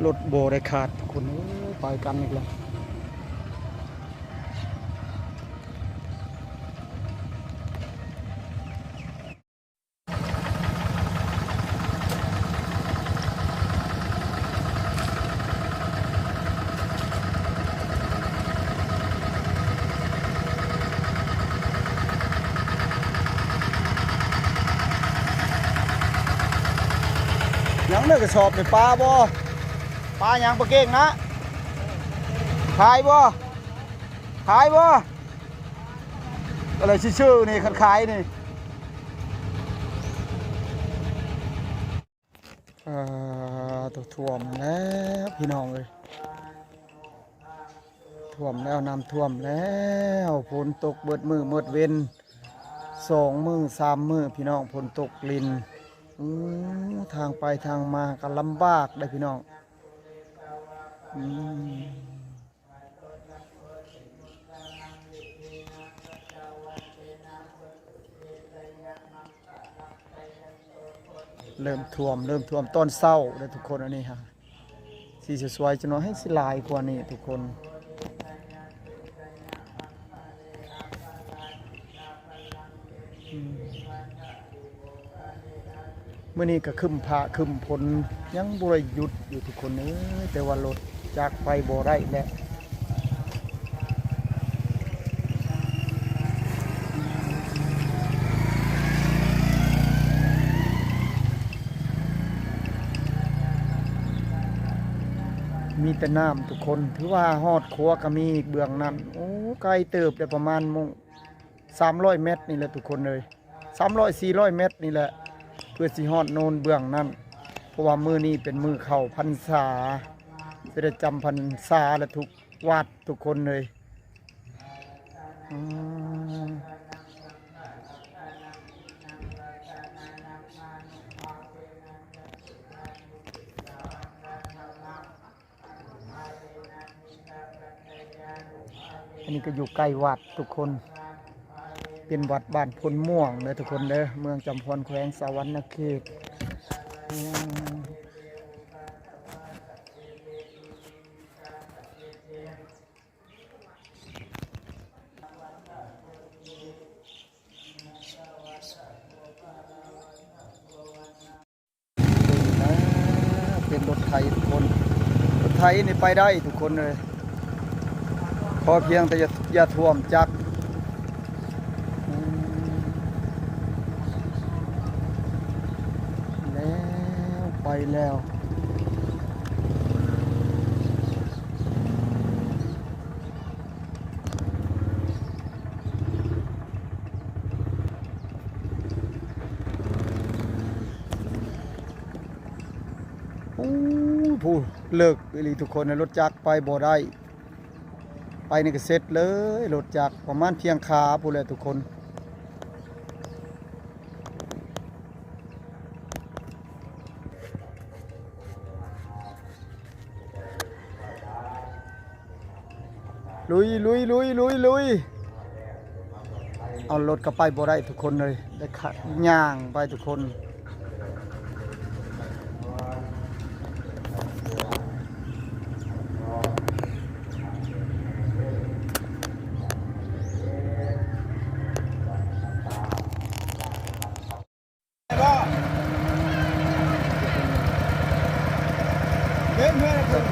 รถโบได้ขาดคนไปกันอีกแล้วยังเลิกกระสอบในปลาบ่ปลายังปลาเก่งนะขายบ่ขายบ่อะไรชื่อนี่คันขายนี่ตัวท่วมแล้วพี่น้องเลยท่วมแล้วน้ำท่วมแล้วฝนตกเบิดมือเบิดเว้น2 มื้อ 3 มื้อพี่น้องฝนตกลินทางไปทางมาก็ลำบากได้พี่น้องเริ่มท่วมต้นเศร้าเลยทุกคนอันนี้ฮะสีสวยๆจะน้อยให้สิลายกว่านี้ทุกคนเมื่อนี้ก็คึมพาคึมพลยังบริยุทธ์อยู่ทุกคนนี้แต่ว่ารถจากไปบ่ได้แหละมีแต่น้ำทุกคนถือว่าฮอดครัวก็มีเบื้องนั้นโอ้ไกลเติบได้ประมาณ300 เมตรนี่แหละทุกคนเลย300-400 เมตรนี่แหละเพื่อสิฮอดโนนเบื้องนั้นเพราะว่ามือนี้เป็นมือเข้าพรรษาจะได้จำพรรษาและทุกวัดทุกคนเลยอันนี้ก็อยู่ใกล้วัดทุกคนเป็นวัดบ้านพลม่วงเลยทุกคนเด้อเมืองจำพรแขวงสะหวรรณเขตเป็นรถไถทุกคนรถไถนี่ไปได้ทุกคนเลยพอเพียงแต่อย่าท่วมจักแล้วไปแล้วผู้เลิกอีหลีทุกคนในรถจักรไปบ่ได้ไปนี่ก็เสร็จเลยรถจักรประมาณเพียงขาผู้เลยทุกคนลุยเอารถก็ไปบ่ได้ทุกคนเลยได้ขัดย่างไปทุกคน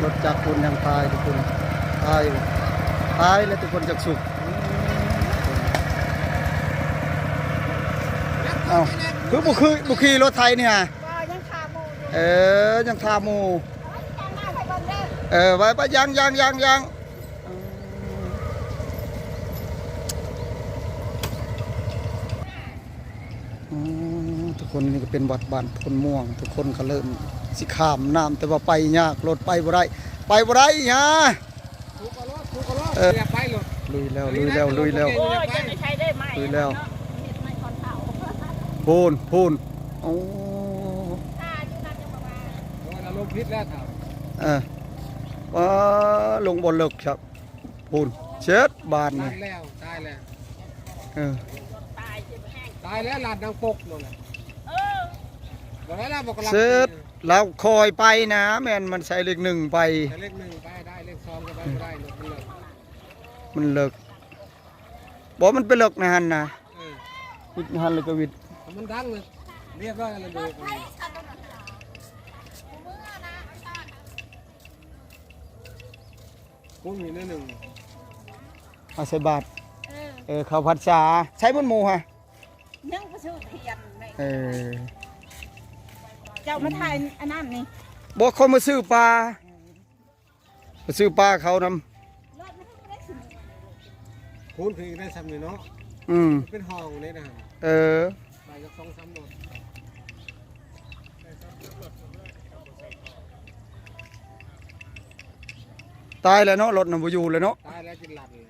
รถจักรคนยังตายทุกคนตายแล้วทุกคนจักสุกเอาคือบุคีรถไทยเนี่ยยังทามูไปยังทุกคนนี่ก็เป็นวัดบ้านพลม่วงทุกคนก็เริ่มสิข้ามน้ำแต่ว่าไปยากรถไปบ่ได้ฮะลุยแล้วพูนโอ้ลงพิษแล้วว่าลงบนเลิกครับพูนเช็ดบานนี่ตายแล้วหลานดังปกเลย บอกแล้วบอกกำลัง เสิร์ชแล้วคอยไปนะแม่นมันใส่เลขหนึ่งไป เลขหนึ่งไปได้เลขสองก็ไปไม่ได้มันเลิกบอกมันเป็นเลิกนะฮันนะ เออ วิทย์ฮันเลยก็วิทย์ มันดังเลยเรียบร้อยเลยดูกุ้งมีเนื้อหนึ่ง เอาใส่บาทเขาพัดษาใช้มันหมูฮะ ยังบ่ซื้อเทียนเลย เออ เจ้ามาถ่ายอันนั้นนี่ บอกเขามาซื้อปลามาซื้อปลาเขาน รถมันไม่ได้สิ คุณคือได้ซ้ำเลยเนาะ ำ เป็นห้องเลยนะ เออ ไปกับสองสามรถ ตายแล้วเนาะรถน่ะบ่อยู่เลยเนาะ ตายแล้วกินหลับเลย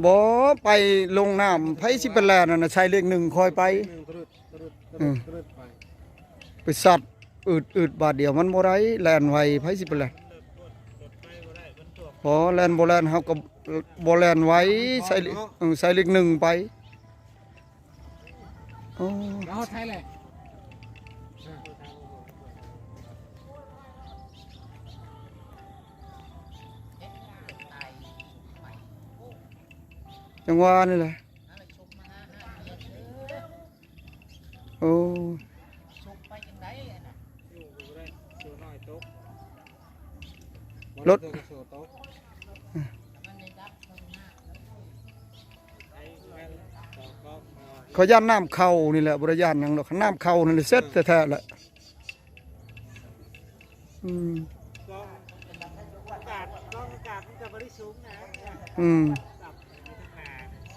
บ่ไปลงน้ำไผสิเป็นแลนั่นน่ะใช้เลขหนึ่งคอยไป หนึ่งตรึดไป ไปสัตว์อืดบาทเดียวมันบ่ได้แล่นไวไผสิเป็นแลนพอแล่นบ่แล่นเฮาก็บ่แล่นไว้ใส่ใส่เลขหนึ่งไปโอ้ แล้วเขาใช้อะไร จังหวะนี่แหละโอ้ รถ เขาย่านน้ำเข้านี่แหละบริยานหยังดอกน้ำเข้านี่แหละเสร็จแท้ๆแหละอืม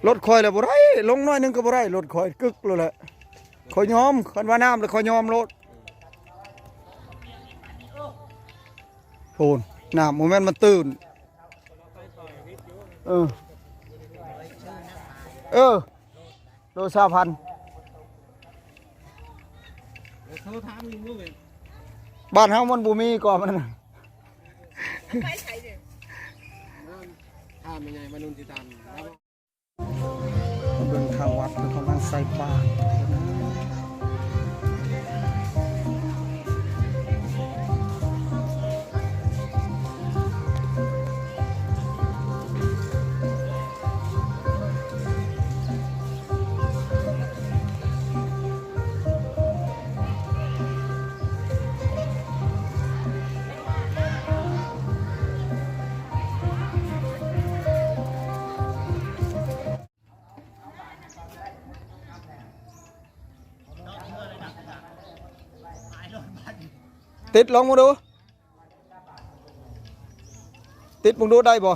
รถคอยแล้วบ่ได้ลงน้อยหนึงก็บ่ได้รถคอยกึกเลยแหละคอยยอมคันว่าน้ำแล้วคอยยอมรถโอนน้ำโมเมนต์มันตื่นโลชาพัน เขาถามลุงด้วย บ้านเฮามันบ่มีก่อนมันน่ะ ไปใช้เด้อ ถามยังไงมานุนติตัน เบิ่งทางวัดเพิ่นกำลังใส่บาตรติดลองมาดูติดมึงดูได้บ่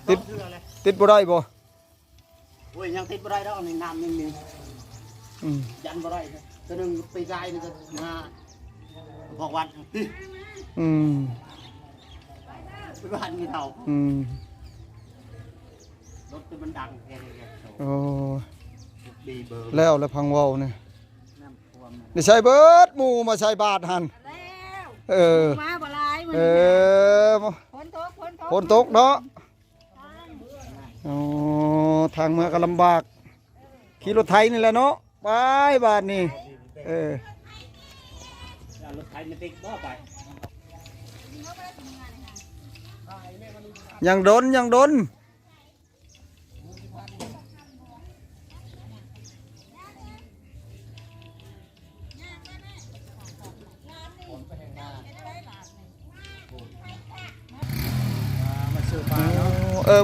ติดติดบ่ได้บ่ โอ้ยยังติดบ่ได้ดอกในน้ำยังมี อืม ยันบ่ได้ตัวนึงไปไกลนี่ก็มาบอกวัด อืม ไปบ้านมีเท่า อืม รถมันดังแค่นี้ โอ้ ดีเบอร์ แล้วพังเว้านี่ น้ำท่วม นี่ใส่เบิดหมู่มาใส่บาตรหั่น แล้ว เออ มาบ่หลายมื้ เอ นี้ อ ฝนตก ฝนตกเนาะอ๋อทางเมืองก็ลำบากขี่รถไถนี่แหละเนาะไปบาทนี่เออ รถไถมันติดบ่ไป ยังดน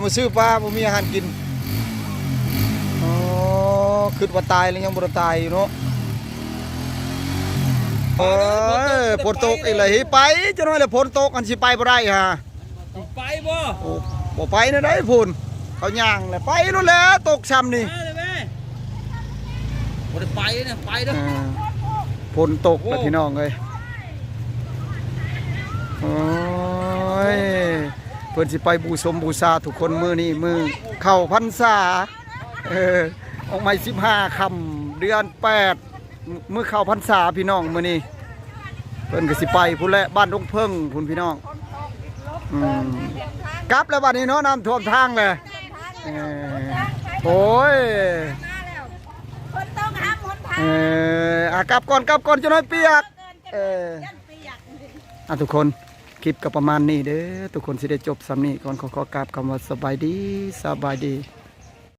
มาซื้อปลาบ่มีอาหารกินอ๋อคิดว่าตายแล้วยังบ่ได้ตายอยู่เนาะเอ้ยฝนตกอีกเลยไปจังน้อยแล้วฝนตกอันสิไปบ่ได้ฮะ ไปบ่ โอ้บ่ไปนะได้พุ่นเขาย่างแหละไปนู่นแหละตกซ้ำนี่ เลยแม่บ่ได้ไปนะไปเด้อ ฝนตกแล้วพี่น้องเอ้ยโอ้ยเพิ่นสิไปบูชาทุกคนมื้อนี้มื้อเข้าพรรษาออกใหม่15ค่ำเดือน8มื้อเข้าพรรษาพี่น้องมื้อนี้เพิ่นก็สิไปพุ่นแหละบ้านดงเพิ่งพุ่นพี่น้องกลับแล้วบัดนี้เนาะน้ำท่วมทางเลยโอ้ย เออกลับก่อนจะน้อยเปียกเออทุกคนคลิปก็ประมาณนี้เด้อทุกคนสิได้จบสำนี้ก่อนขอกราบคำว่าสบายดี